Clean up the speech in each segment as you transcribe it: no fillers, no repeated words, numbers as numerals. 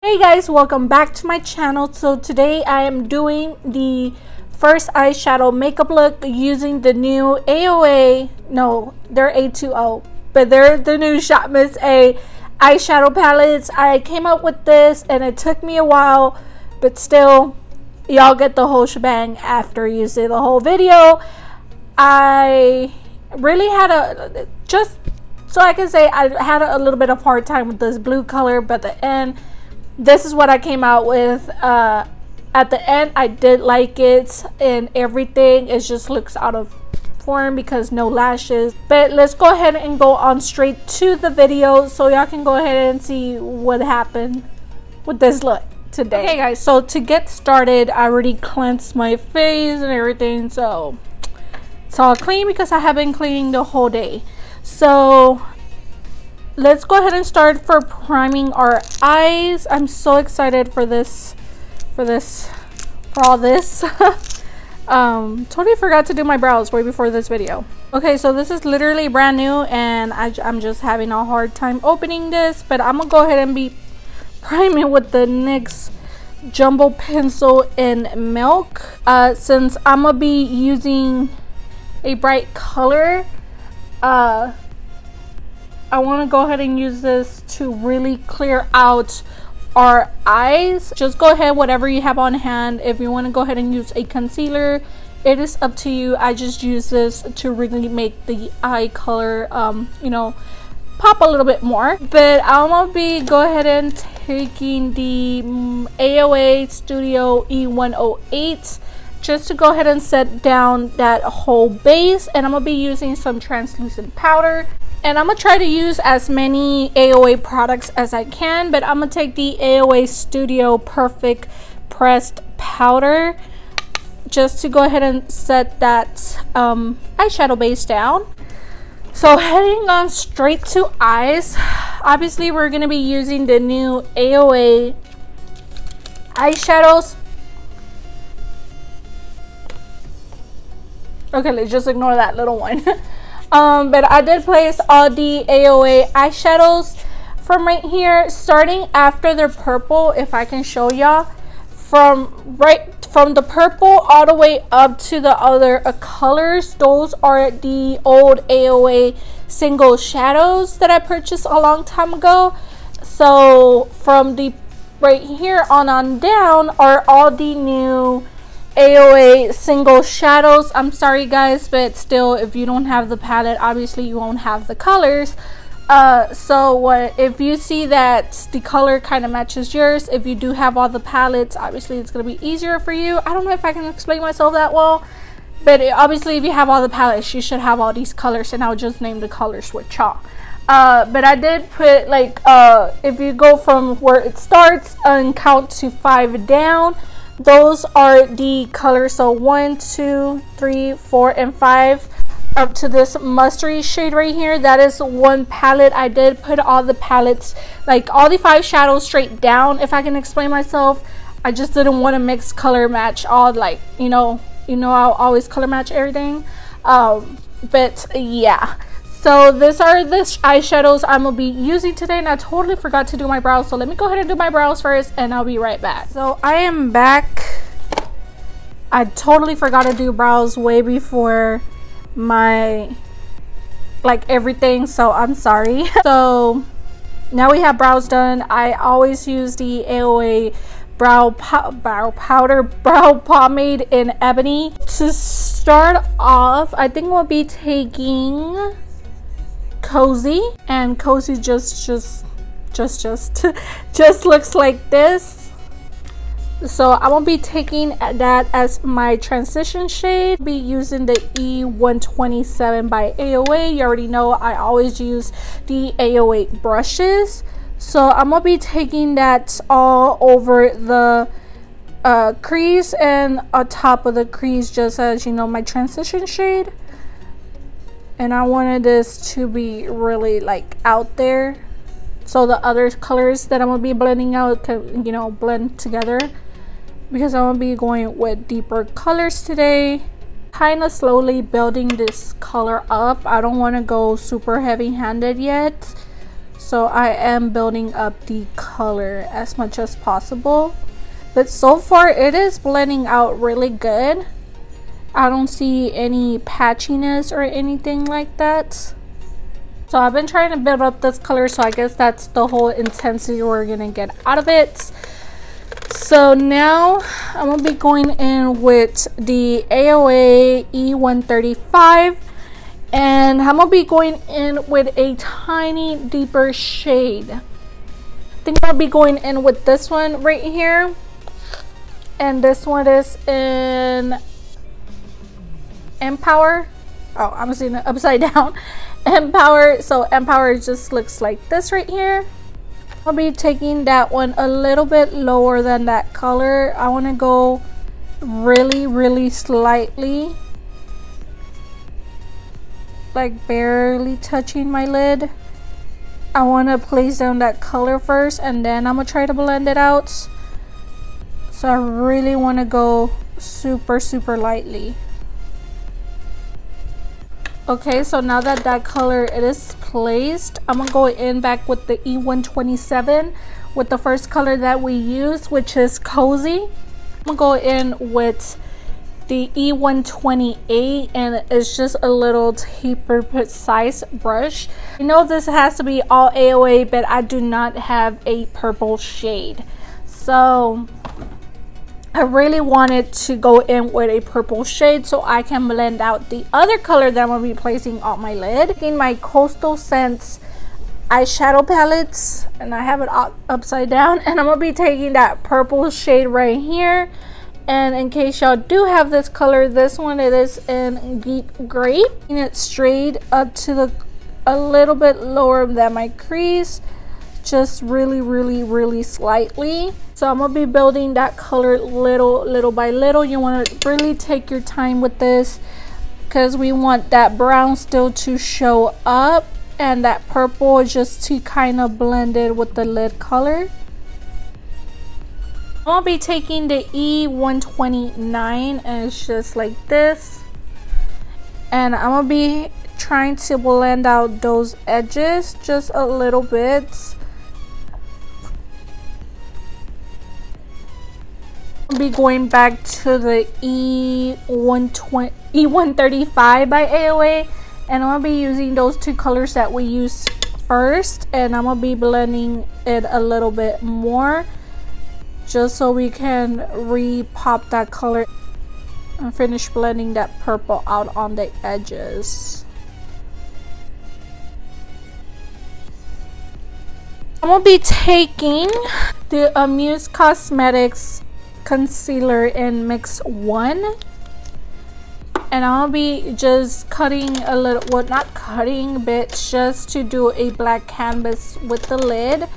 Hey guys, welcome back to my channel. So today I am doing the first eyeshadow makeup look using the new AOA, no, they're A2O, but they're the new Shop Miss A eyeshadow palettes. I came up with this and it took me a while, but still, y'all get the whole shebang after you see the whole video. I really had just so I can say I had a little bit of hard time with this blue color, but at the end, this is what I came out with. At the end, I did like it and everything. It just looks out of form because no lashes. But let's go ahead and go on straight to the video so y'all can go ahead and see what happened with this look today. Okay guys, so to get started, I already cleansed my face and everything, so it's all clean because I have been cleaning the whole day. So let's go ahead and start for priming our eyes. I'm so excited for all this. Totally forgot to do my brows way before this video. Okay, so this is literally brand new and I'm just having a hard time opening this, but I'm gonna go ahead and be priming with the NYX Jumbo Pencil in Milk. Since I'm gonna be using a bright color, I want to go ahead and use this to really clear out our eyes. Just go ahead, whatever you have on hand. If you want to go ahead and use a concealer, it is up to you. I just use this to really make the eye color you know, pop a little bit more. But I'm gonna be go ahead and taking the AOA Studio E108 just to go ahead and set down that whole base, and I'm gonna be using some translucent powder. And I'm going to try to use as many AOA products as I can, but I'm going to take the AOA Studio Perfect Pressed Powder just to go ahead and set that eyeshadow base down. So heading on straight to eyes, obviously we're going to be using the new AOA eyeshadows. Okay, let's just ignore that little one. But I did place all the AOA eyeshadows from right here, starting after the purple. If I can show y'all, from the purple all the way up to the other colors, those are the old AOA single shadows that I purchased a long time ago. So from the right here on down are all the new AOA single shadows. I'm sorry guys, but still, if you don't have the palette, obviously you won't have the colors. So if you see that the color kind of matches yours, if you do have all the palettes, obviously it's going to be easier for you. I don't know if I can explain myself that well, but obviously if you have all the palettes, you should have all these colors, and I'll just name the colors with y'all. But I did put like if you go from where it starts and count to 5 down, those are the colors. So 1, 2, 3, 4, and 5 up to this mustardy shade right here. That is one palette. I did put all the palettes, like all the 5 shadows, straight down, if I can explain myself. I just didn't want to mix color match all, like, you know I'll always color match everything. But yeah, so these are the eyeshadows I'm gonna be using today, and I totally forgot to do my brows, so let me go ahead and do my brows first and I'll be right back. So I am back. I totally forgot to do brows way before my everything, so I'm sorry. So now we have brows done. I always use the AOA brow pomade in Ebony. To start off, I think we'll be taking Cozy, and Cozy just looks like this. So I won't be taking that as my transition shade. I'll be using the E127 by AOA. You already know I always use the AOA brushes, so I'm gonna be taking that all over the crease and on top of the crease, just as you know, my transition shade. And I wanted this to be really like out there, so the other colors that I'm gonna be blending out can, you know, blend together, because I'm gonna be going with deeper colors today. Kind of slowly building this color up. I don't want to go super heavy handed yet, So I am building up the color as much as possible. But so far it is blending out really good. I don't see any patchiness or anything like that. So I've been trying to build up this color, so I guess that's the whole intensity we're gonna get out of it. So now I'm gonna be going in with the AOA E135, and I'm gonna be going in with a tiny deeper shade. I think I'll be going in with this one right here, and this one is in Empower. Oh, I'm seeing it upside down. Empower. So Empower just looks like this right here. I'll be taking that one a little bit lower than that color. I want to go really slightly, like barely touching my lid. I want to place down that color first, and then I'm gonna try to blend it out. So I really want to go super lightly. Okay, so now that that color it is placed, I'm gonna go in back with the E127 with the first color that we used, which is Cozy. I'm gonna go in with the E128, and it's just a little taper precise brush. I know this has to be all AOA, but I do not have a purple shade, so I really wanted to go in with a purple shade so I can blend out the other color that I'm going to be placing on my lid. Taking my Coastal Scents eyeshadow palettes, and I have it upside down, and I'm going to be taking that purple shade right here. And in case y'all do have this color, this one it is in Deep Grape. And it's straight up to a little bit lower than my crease, just really slightly. So I'm gonna be building that color little by little. You want to really take your time with this because we want that brown still to show up and that purple just to kind of blend it with the lid color. I'll be taking the E129, and it's just like this, and I'm gonna be trying to blend out those edges just a little bit. I'll be going back to the E135 by AOA, and I'm gonna be using those two colors that we used first, and I'm gonna be blending it a little bit more just so we can re-pop that color and finish blending that purple out on the edges. I'm gonna be taking the Amuse Cosmetics concealer in mix 1, and I'll be just cutting a little, well, not cutting, but just to do a black canvas with the lid.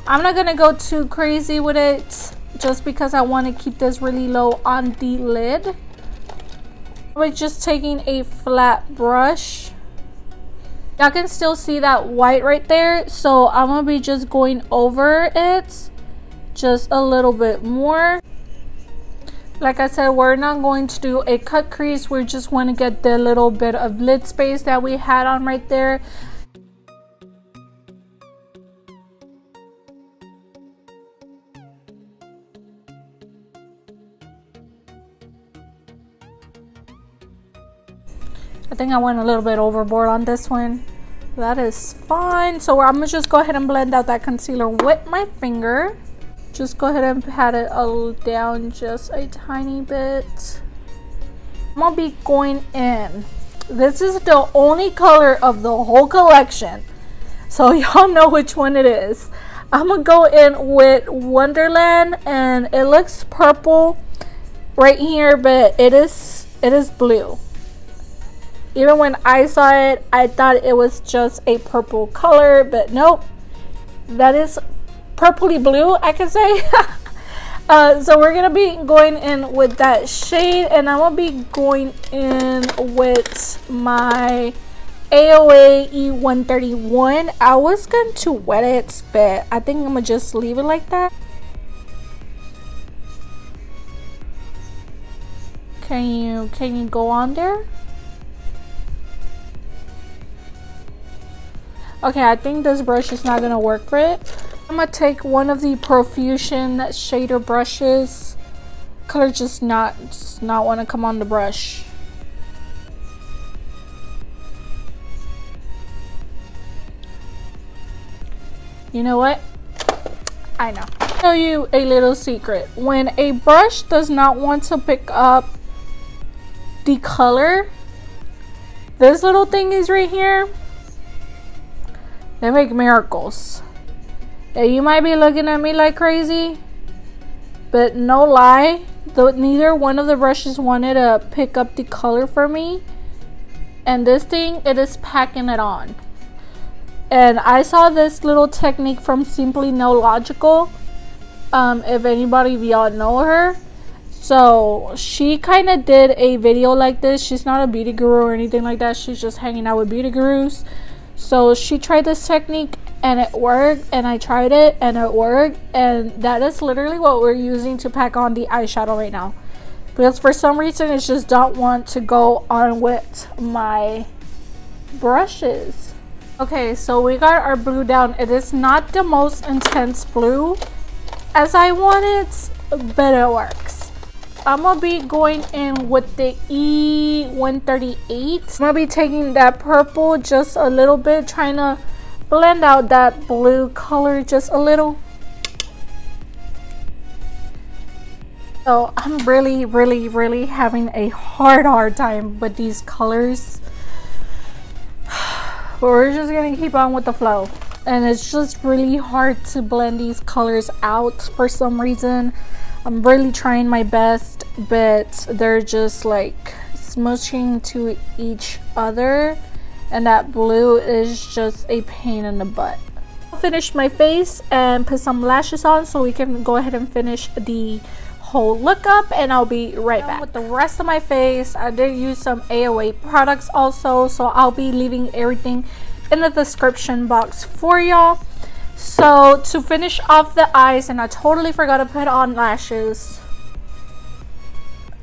I'm not gonna go too crazy with it just because I want to keep this really low on the lid. We're just taking a flat brush. Y'all can still see that white right there, so I'm gonna be just going over it just a little bit more. Like I said, we're not going to do a cut crease. We just want to get the little bit of lid space that we had on right there. I think I went a little bit overboard on this one. That is fine. So I'm gonna just go ahead and blend out that concealer with my finger. Just go ahead and pat it all down just a tiny bit. I'm gonna be going in. This is the only color of the whole collection, so y'all know which one it is. I'm gonna go in with Wonderland, and it looks purple right here, but it is blue. Even when I saw it, I thought it was just a purple color, but nope, that is purpley blue, I could say. So we're gonna be going in with that shade, and I'm gonna be going in with my AOA E131. I was going to wet it, but I think I'm gonna just leave it like that. Can you go on there? Okay, I think this brush is not gonna work for it. I'm gonna take one of the Profusion shader brushes. Color just not want to come on the brush. You know what? I know. I'll tell you a little secret. When a brush does not want to pick up the color, this little thing is right here. They make miracles. And you might be looking at me like crazy, but no lie, neither one of the brushes wanted to pick up the color for me. And this thing, it is packing it on. And I saw this little technique from Simply No Logical. If anybody of y'all know her. So she kind of did a video like this. She's not a beauty guru or anything like that. She's just hanging out with beauty gurus. So she tried this technique and it worked, and I tried it and it worked, and that is literally what we're using to pack on the eyeshadow right now, because for some reason it just don't want to go on with my brushes. Okay, so we got our blue down. It is not the most intense blue as I wanted, but it works. I'm gonna be going in with the E138. I'm gonna be taking that purple just a little bit, trying to blend out that blue color just a little. So I'm really having a hard time with these colors. But we're just gonna keep on with the flow. And it's just really hard to blend these colors out for some reason. I'm really trying my best, but they're just like smushing to each other, and that blue is just a pain in the butt. I'll finish my face and put some lashes on so we can go ahead and finish the whole look up, and I'll be right back. With the rest of my face, I did use some AOA products also, so I'll be leaving everything in the description box for y'all. So to finish off the eyes, and I totally forgot to put on lashes.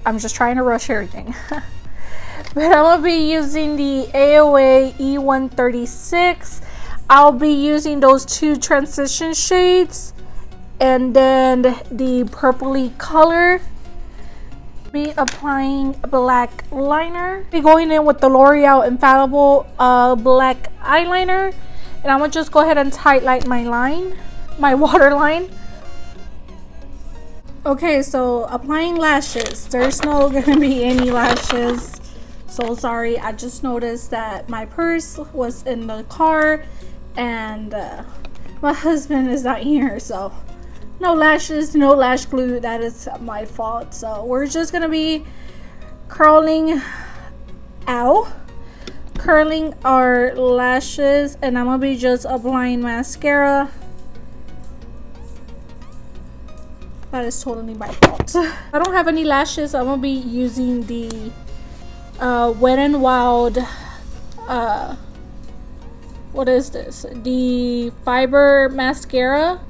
I'm just trying to rush everything. But I'm going to be using the AOA E136. I'll be using those two transition shades, and then the purpley color. Be applying black liner. Be going in with the L'Oreal Infallible black eyeliner. And I'm gonna just go ahead and highlight my line, my waterline. Okay, so applying lashes. There's no gonna be any lashes. So sorry, I just noticed that my purse was in the car and my husband is not here, so no lashes, no lash glue. That is my fault. So we're just gonna be curling our lashes, and I'm gonna be just applying mascara. That is totally my fault. I don't have any lashes. I'm gonna be using the Wet n Wild what is this, the fiber mascara,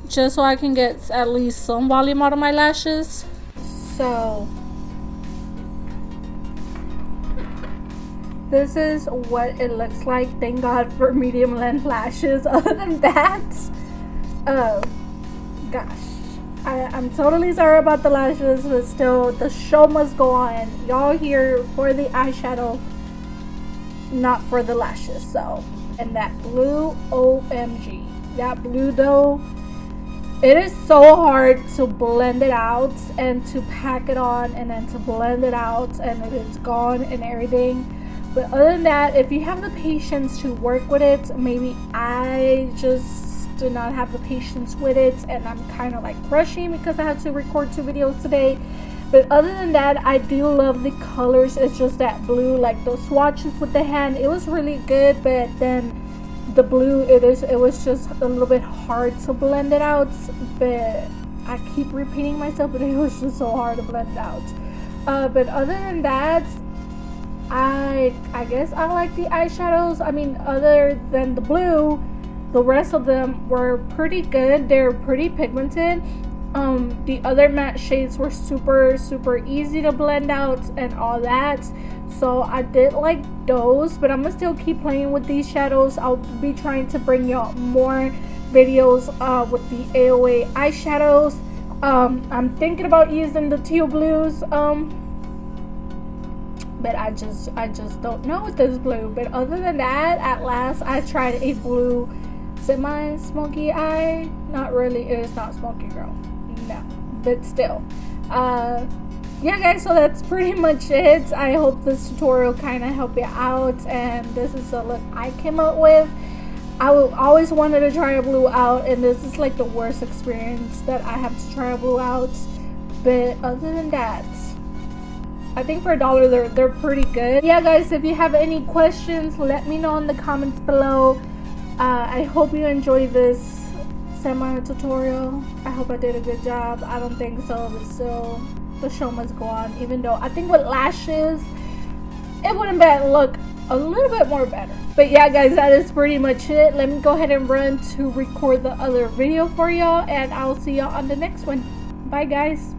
just so I can get at least some volume out of my lashes. So this is what it looks like. Thank God for medium length lashes. Other than that, oh gosh, I'm totally sorry about the lashes, but still the show must go on. Y'all here for the eyeshadow, not for the lashes. So, and that blue, OMG, that blue though, it is so hard to blend it out and to pack it on, and then to blend it out and it is gone and everything. But other than that, if you have the patience to work with it, maybe I just do not have the patience with it, and I'm kind of like rushing because I had to record 2 videos today. But other than that, I do love the colors. It's just that blue, like those swatches with the hand, it was really good, but then the blue, it was just a little bit hard to blend it out. But I keep repeating myself, but it was just so hard to blend out. But other than that, I guess I like the eyeshadows. I mean, other than the blue, the rest of them were pretty good. They're pretty pigmented. The other matte shades were super easy to blend out and all that, so I did like those. But I'm gonna still keep playing with these shadows. I'll be trying to bring y'all more videos with the AOA eyeshadows. I'm thinking about using the teal blues, but I just don't know with this blue. But other than that, at last I tried a blue semi smoky eye. Not really, it is not smoky, girl, no, but still. Yeah guys, so that's pretty much it. I hope this tutorial kind of helped you out, and this is the look I came up with. I always wanted to try a blue out, and this is like the worst experience that I have to try a blue out. But other than that, I think for $1 they're pretty good. Yeah guys, if you have any questions, let me know in the comments below. I hope you enjoyed this semi tutorial. I hope I did a good job. I don't think so, but still the show must go on. Even though I think with lashes it wouldn't look a little bit more better. But yeah guys, that is pretty much it. Let me go ahead and run to record the other video for y'all, and I'll see y'all on the next one. Bye guys.